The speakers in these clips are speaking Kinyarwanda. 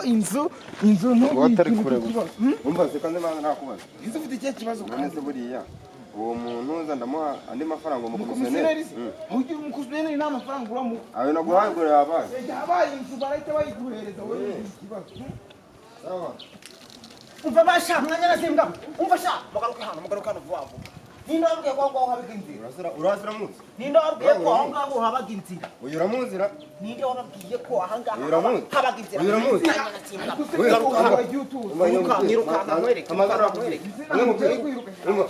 inzu watari kure umva se kandi banga nakubaza inzu ufite ikihe kibazo kandi buriya uwo muntu uza ndamuha andi mafaranga umukomisiyoneri ugira umukomisiyoneri nta mafaranga uramu ayo naguhaye ngo yabaye inzu barahita bayiguhereza wowe ikibazo sawa umva basha mwanya nazimbwa umva sha mugaruka hano vuba vuba nindo wabwiye ko aho habaga inzira urazira muzi nindo wabwiye ko aho ngaho habaga inzira uyu uramuzira nindo wabwiye ko aha ngaho habaga inzira uyu uramuzi niruka mwereke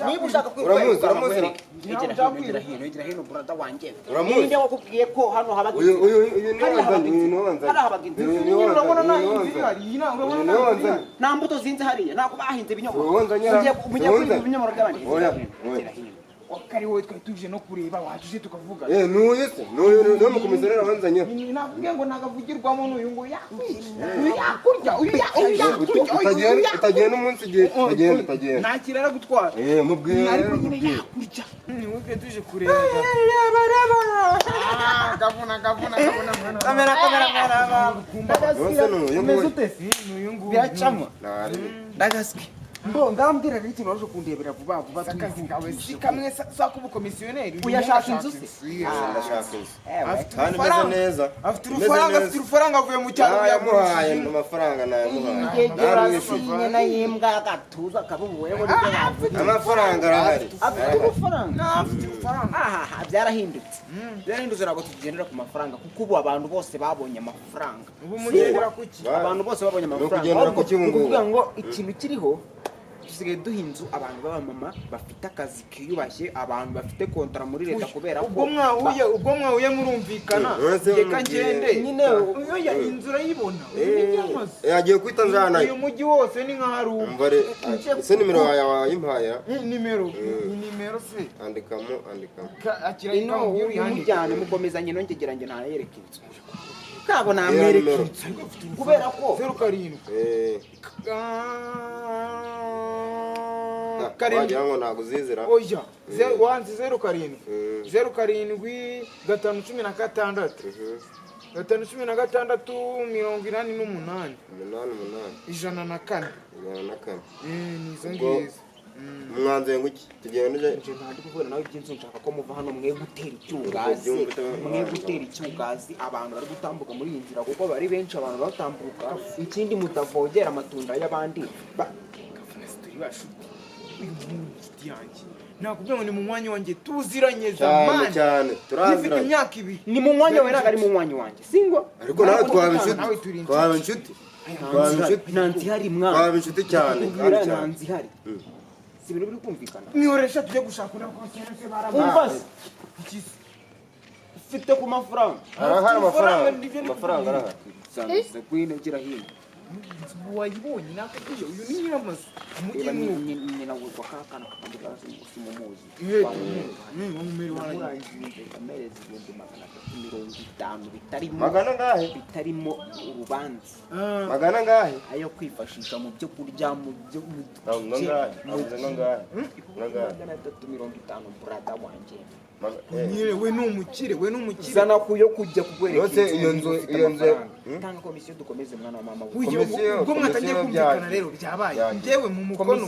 niba ushaka uramuzi igira hino brada wanjye uramuzi nindo wakubwiye ko hano habaga uyu ni wanzanye habaga inzira urabona nayo inzira yina urabona nayo nta mbuto zinze hariya nako bahinze ibinyomoro ugiye kuri ibinyomoro by'abandi wakari wowe twari tuje no kureba wajuje tukavuga n'uyu mukomisiyoneri wanzanye navuga ngo nagavugirwamo n'uyu ngo utagiye n'umunsi igihe utagenda ntakirara gutwara mubwira ariko nyine yakurya ni wowe tuje kureba gavuna kamera umeze ute n'uyu nguyu biracamo ndagaske ndambwira rero ikintu waje kundebera vuba tukawe si kamwe sako ubukomisiyoneri uyashaka inzu se ndashaka inzu kandi meze neza afite urufaranga avuye mu cyaro yamuhaye amafaranga nayamuhaye ngegera na yimbwa gatuza kabubuye ngo amafaranga arahari afite urufaranga aha byarahindutse ntabwo tugendera ku mafaranga kuko ubu abantu bose babonye amafaranga ubu mugendera kuki abantu bose babonye amafaranga kuvuga ngo ikintu kiriho dusigaye duha inzu abantu b'abamama bafite akazi kiyubashye abantu bafite kontara muri leta kubera ko ubwo mwahuye murumvikana reka ngende nyine inzu urayibona yagiye kwita nzana uyu mujyi wose ni nka haru ese nimero wayimpaye nimero se andikamo akira ino umujyane mukomezanye no ngegeranye ntayereka inzu kabo namwereka inzu kubera ko 07 wagira ngo ntabwo uzizira oya wanze 07 516 516 88 nizo ngizo mwanze nguki tugende nje ntandi kuvura nawe byinshi nshaka ko muva hano mwe gutera icyugazi abantu bari gutambuka muri iyi nzira kuko bari benshi abantu batambuka ikindi mutavogera amatunda y'abandi nakubwiye ngo ni mu mwanya wanjye tuziranye zamani cyane turaziranye imyaka ibiri ni mu mwanya wawe ntabwo ari mu mwanya wanjye singwa ariko nawe twaba inshuti nanzi hari mwana twaba inshuti cyane nanzi hari si ibintu biri kumvikana mwihoresha tujye gushaka uriya konserese barabazi ufite ku mafaranga arahari amafaranga arahari sanze kwinegera hino wayibonye nakubwiye uyu ni nyiramazi umujyi nyina witwa kakana kakandi karasi mumuzi umumeri warangiye kamerezi 350 bitarimo urubanza magana ngahe ayo kwifashisha mu byo kurya mu byo ngahe 350 brada wanje we numukire sana kuyo kujya kugwereka yose iyo nzu tanga komisiyo dukomeze mwana wa mama ubwo mwatangiye kumvikana rero byabaye ngewe mu mukono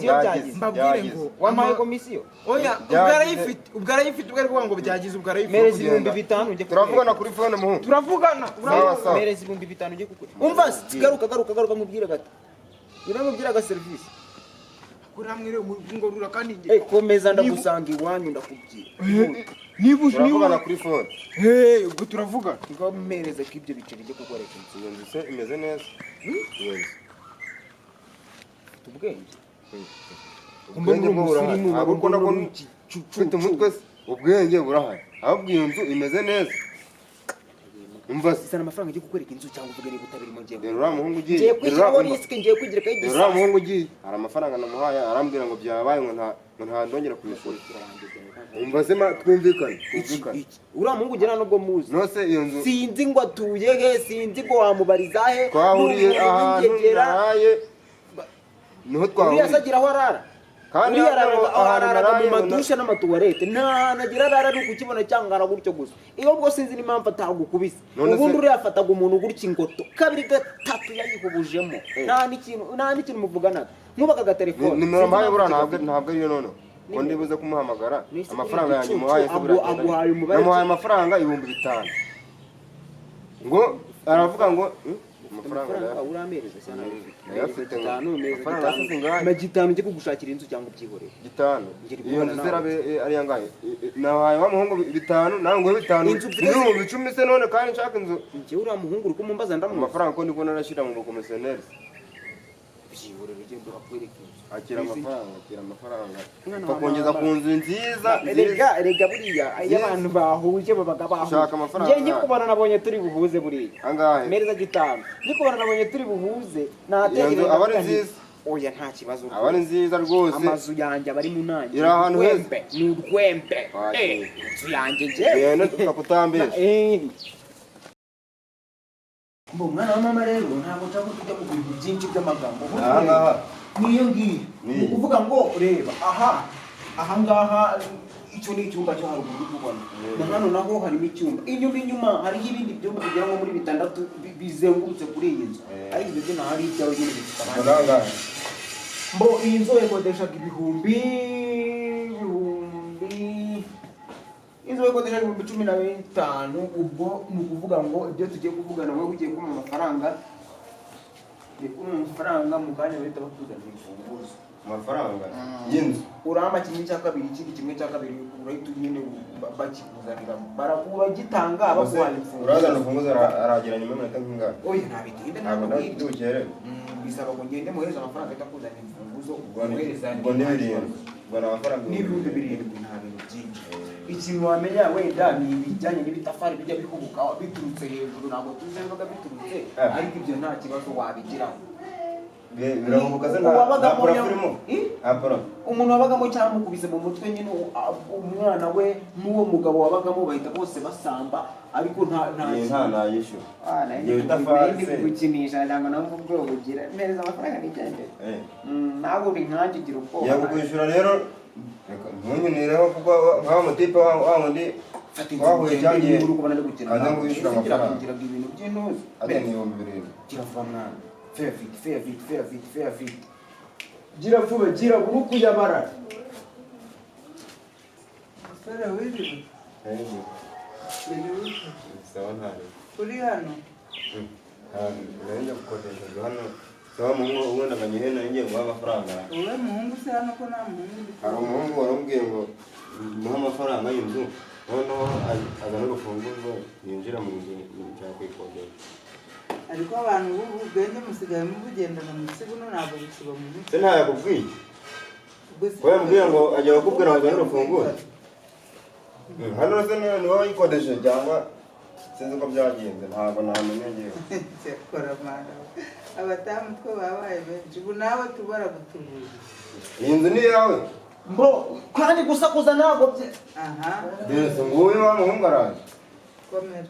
mbabwire ngo wamaye komisiyo oya ubwarayifite ubwo ngo byagize ubwarayifite merezi 500 ujye turavugana kuri phone muhungu turavugana merezi 500 ujye kukuri umva garuka mubwire gato uramubwira ga service kuramwire ngo rura kandi komeza ndagusanga iwanyu ndakubwira turavugana kuri phone ubwo turavuga ngo mereze ko ibyo biceri byo kukoreka inzu se imeze neza ubwenge burahari ahubwo nako ufite umutwe ubwenge burahari ahubwo iyo nzu imeze neza umva sana amafaranga agiye kukwereka inzu cyangwa uvuge niba utabirimo ngiye rero muhungu ugiye ngiye kwishyiraho risk ngiye kwigira kayi gisa rero muhungu ugiye hari amafaranga namuhaye arambwira ngo byabaye ngo nta ndongera kuyishura umva se twumvikane uriya muhungu ugera nubwo muzi nose iyo nzu sinzi ngo atuye he sinzi ngo wamubariza he twahuriye ahantu naraye niho twahuriye uriya asagira aho arara kandi araraga mu madusha n'amatuwarete nta nagira arara ari ukukibona cyangwa gutyo gusa iyo ubwo sinzi n'impamvu atagukubise ubundi uriya afataga umuntu gutya ingoto kabiri gatatu yayihubujemo nta n'ikintu muvuganaga mwubakaga telefone nimero mpaye buriya ntabwo ariyo noneho ngo ndibuze kumuhamagara amafaranga yanjye muhaye se biragenda namuhaye amafaranga 5,000 ngo aravuga ngo amafaranga uramereza cyane yafite na gitanu cyo kugushakira inzu cyangwa byihoreye gitanu iyo nzu zirabe ari yangaye nahaye wa muhungu 5 nawe ngo 5 n'ibihumbi 10 se none kandi nshaka inzu njye uriya muhungu uri kumumbaza ndamu amafaranga ko ndiko narashira mu komisioneri byihoreye ugenda urakwereka akira amafaranga bakongeza ku nzu nziza rega buriya iyo abantu bahuje babaga bahuje njye ngikubona nabonye turi buhuze buriya angahe mereza gitanu ngikubona nabonye turi buhuze natekereza aba ari nziza oya nta kibazo aba ari nziza rwose amazu yanjye abari mu nanjye iri ahantu heza ni urwembe inzu yanjye njye genda tukakutambisha mbo mwana wa mama rero ntabwo nshaka kujya mu bintu byinshi by'amagambo aha niyo ngiyo ni ukuvuga ngo reba aha ngaha icyo ni icyumba cyo haruguru uri kubona na hano naho harimo icyumba inyuma hariho ibindi byumba bigera nko muri 6 bizengurutse kuri iyi nzu ariko ibyo nta hari ibyawe nyine bifite abandi mbo iyi nzu yakodeshaga ibihumbi inzu yakodeshaga 15,000 ubwo ni ukuvuga ngo ibyo tugiye kuvugana wowe ugiye kumpa amafaranga amafaranga mu kanya bahita bakuzanira imfunguzo amafaranga y'inzu uramba kimwe cya kabiri ikindi kimwe cya kabiri urahita nyine bakikuzanira barakubagitanga baguhaye imfunguzo urazana imfunguzo aragera nyuma y'amanota nk'ingana oya ntabitinde ntabwo ndabikere bisaba ngo ngende muhereza amafaranga ahita akuzanira imfunguzo ubwo ni birindwi ubwo ni amafaranga n'ibihumbi 7 nta bintu byinshi ikintu wamenya wenda ni ibijyanye n'ibitafari bijya bihubuka biturutse hejuru ntabwo tuzi niba biturutse ariko ibyo nta kibazo wabigiraho birahubuka se nta porofilimo umuntu wabagamo cyangwa mukubise mu mutwe nyine umwana we n'uwo mugabo wabagamo bahita bose basamba ariko nta nayishyura iyo bitafari se gukinisha ntabwo nawe ubwo bugira mpereza amafaranga n'icyende ntabwo uri nkanjye ugira ubwoba yego kwishyura rero ntunyunireho kuko nk'aho mutipe wa wundi wahuye cyagiye aza ngo wishyura amafaranga ibintu by'intuzi ate ni 2,000 kiravuga mwana fair fit gira vuba gira buri kuyabara sara wiri sawa ntari uri hano nanje gukodesha hano sawa mungu ubona nganyihena ngiye guha amafaranga uwe muhungu se hano ko nta muhungu hari umuhungu warambwiye ngo muha amafaranga y'inzu noneho azana urufunguzo yinjira mu nzu cyangwa kuyikodesha ariko abantu ubu ubwenge musigaye mubugendana mu isi buno ntabwo bisiba mu mutwe se ntayakubwiye we yambwiye ngo ajya bakubwira ngo azane urufunguzo hano se ni wowe wayikodesheje cyangwa sinzi uko byagenze ntabwo namenye ngewe cyakora mana abatamu two babaye benshi ubu nawe tubara gutubuza iyi nzu ni iyawe mbo kandi gusakuza ntabwo bye aha mbese nguyu wa muhungu araje komera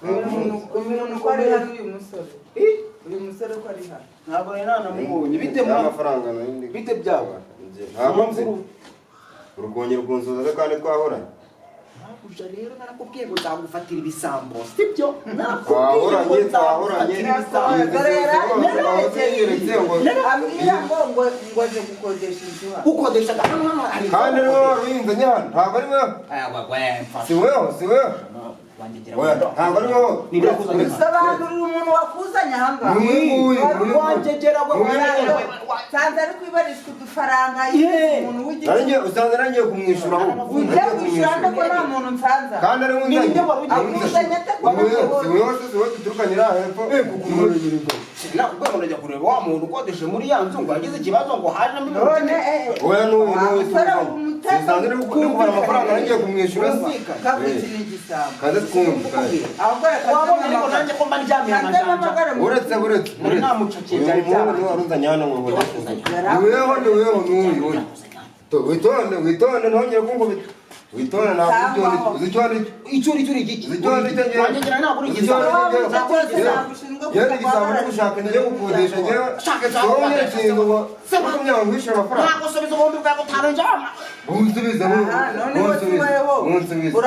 umuntu ko ari hano uyu musore ko ari hano ntabwo rero nanamubonye bite amafaranga bite byawe ntabwo nzi urukongera ukunsuza se kandi twahoranye nakuja rero narakubwiye ngo nzagufatira ibisambo sibyo twahoranye ambwira ngo aje gukodesha inzu hano ukodesha kandi niwe waruhinze nyana ntabwo ari wewe si wewe ntabwo ari wowe sobanurira umuntu wakuzanye ahangaha wangegera sanze ari kwibarishwa udufaranga umuntu w'igihugu usanze nagiye kumwishyura ujya kwishyura ndako nta muntu nsanza kandi ari akuzanye ate ko si wewe duturukanye iriya hepfo nakubwiye ngo najya kureba wa muntu ukodeshe muri ya nzu ngo yagize ikibazo ngo hajemo none oya n'uyu usanze ari gukora amafaranga nagiye kumwishyura kakwikira igisambo kaze twumve wabonye ariko nanjye ko mba ndyamiye amajanja uretse muri nta mucakiye byari umuntu waruzanye hano ngo ni weho n'uyu witonde ntongere kunkubita witonda ntabwo uzicyone icyo ni igiki uzicyone cyo wanjye ntabwo uri igisabo yari igisabo no gushaka njye gukodesha njye wowe kingo se kumya ngwisha amafaranga ntabwo subiza bombi bwa gutano njama unsubiza unsubiza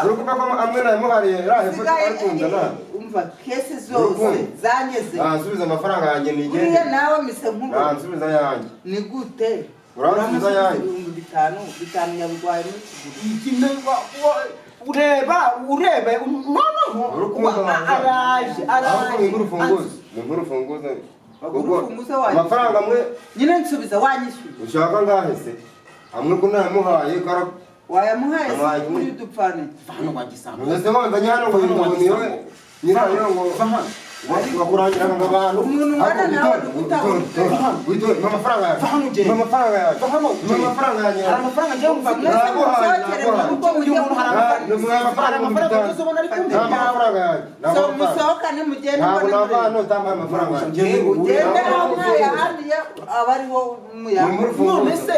urukuba ko amwe na muhari rahe ko arikunda na umva kesi zose zanyeze nsubiza amafaranga yanjye nigende uriya nawe mise nkubo nsubiza yanjye ni gute uransubiza yanjye 5,000 yabigwaye ikimenwa urebe araje urufunguzo amafaranga amwe nyine nsubiza wanyishyuye ushaka ngahe se amwe ko namuhaye kara wayamuhaye kuri dupfane hano wagisanga mwese wanzanye hano ngo niwe nyirayo ngo bakurangira ngo abantu umuntu wana nawe witonda amafaranga yawe amafaranga yawe amafaranga yanjye amafaranga njye umva uko uyu muntu amafaranga so musohokane mugende amafaranga ugende hamwe ahandi abariho none se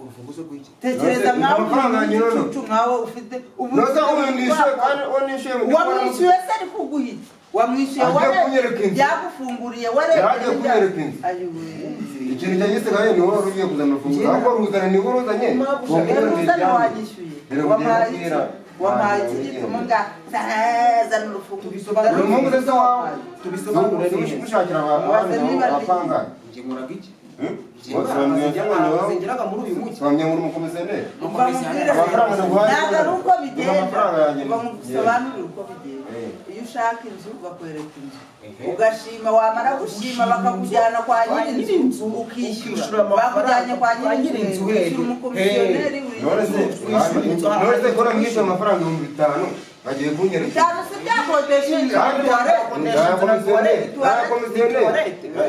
urufunguzo rw'iki tekereza nkawe ucucu nkawe ufite wamwishyuye se ari kuguhita wamwishyuye byagufunguriye ikintu cyagisigaye ni wowe ugiye kuzana urufunguzo ahubwo ruzana ni wowe uzanye ruzana wanyishyuye wampaye iki gituma zana urufunguzo tubisobanure gushakira abapanga njye nkuraga iki zengeraga muri uyu munsi bamye muri umukomisiyoneri ntabwo ari uko bigenda bamusobanurira uko bigenda iyo ushaka inzu bakwereka inzu ugashima wamara gushima bakakujyana kwa nyir'inzu ukishyura bakujyanye kwa nyir'inzu wishyura umukomisiyoneri none se ko namwishyura amafaranga 5,000 bagiye kunyereka 5 si byakodesha inzu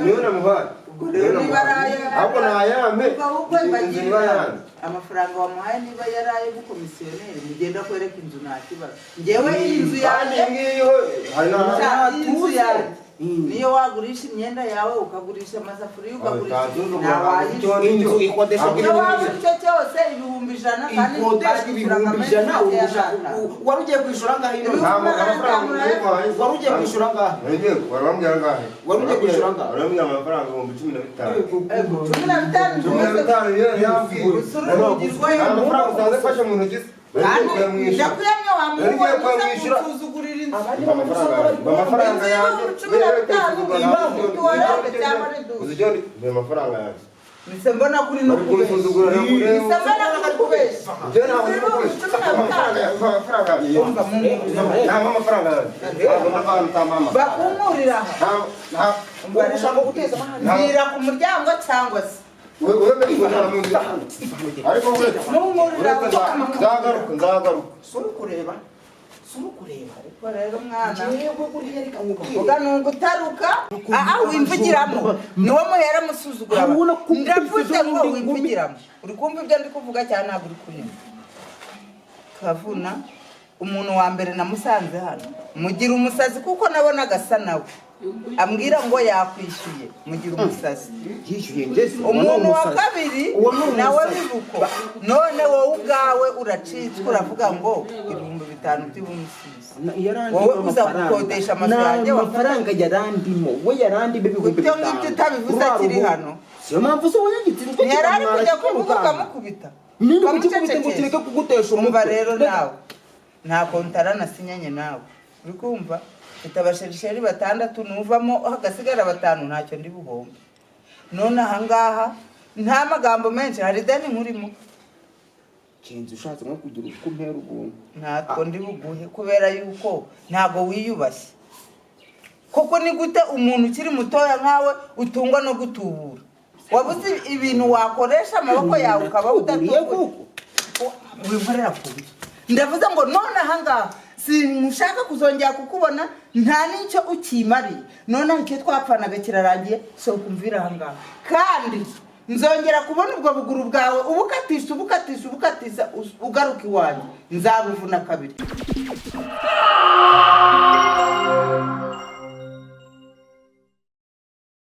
niwe namuhaye ahubwo nayame amafaranga wamuhaye niba yaraye gukomisiyoneri mugenda kwereka inzu nta kibazo njyewe inzu yanjye niyo wagurisha imyenda yawe ukagurisha amasafuriya ukagurisha inzu ikodesha iyo waba icyo cyose 1,100 kandi ikodesha 1,100 wari ugiye kwishyura ngahe wari ugiye kwishyura ngahe warambwira ngahe wari ugiye kwishyura ngahe warambwira amafaranga 15,000 15,000 yavuye amafaranga usanze fashe mu ntoki ndakuyamye wamwishyura amafaranga yanjye amafaranga yanjye mise mbona kuri no kubesha mise mbona kuri kubesha bakumurira ushaka guteza mbwira ku muryango cyangwa se nzagaruka surukureba ariko rero mwana uvuga nungu utaruka wimvugiramo niwo muhera musuzugura ndavuze ngo wimvugiramo uri kumva ibyo ndi kuvuga cyane ntabwo uri kunyuma Kavuna umuntu wa mbere namusanze hano mugira umusazi kuko nabona agasa nawe ambwira ngo yakwishyuye mugira umusazi umuntu wa kabiri nawe bibuko none wowe ubwawe uracitswe uravuga ngo 5,000 by'ubumusizi wowe uza gukodesha amafaranga yarandimo we yarandimo 5,000 utabivuze akiri hano siyo mpamvu se wanyagitsinzwe yarari kujya kuvuga ukamukubita ninde ukikubita ngo kireke kugutesha umva rero nawe nta kontara nasinyanye nawe uri kumva mfite abasherisheri 6 nuvamo hagasigara 5 ntacyo ndi buhombe none ahangaha nta magambo menshi hari deni nkurimo kenzi ushatse nko kugira uko mpera ubuntu ntatwo ndi buguhe kubera yuko ntago wiyubashye koko ni gute umuntu ukiri mutoya nkawe utungwa no gutubura wabuze ibintu wakoresha amaboko yawe ukaba udatubura wimporera kubi ndavuze ngo none ahangaha simushaka kuzongera kukubona nta n'icyo ukimariye none icyo twapfanaga kirarangiye so kumvira ahangaha kandi nzongera kubona ubwo buguru bwawe ubukatisha ugaruka iwanyu nzabuvuna kabiri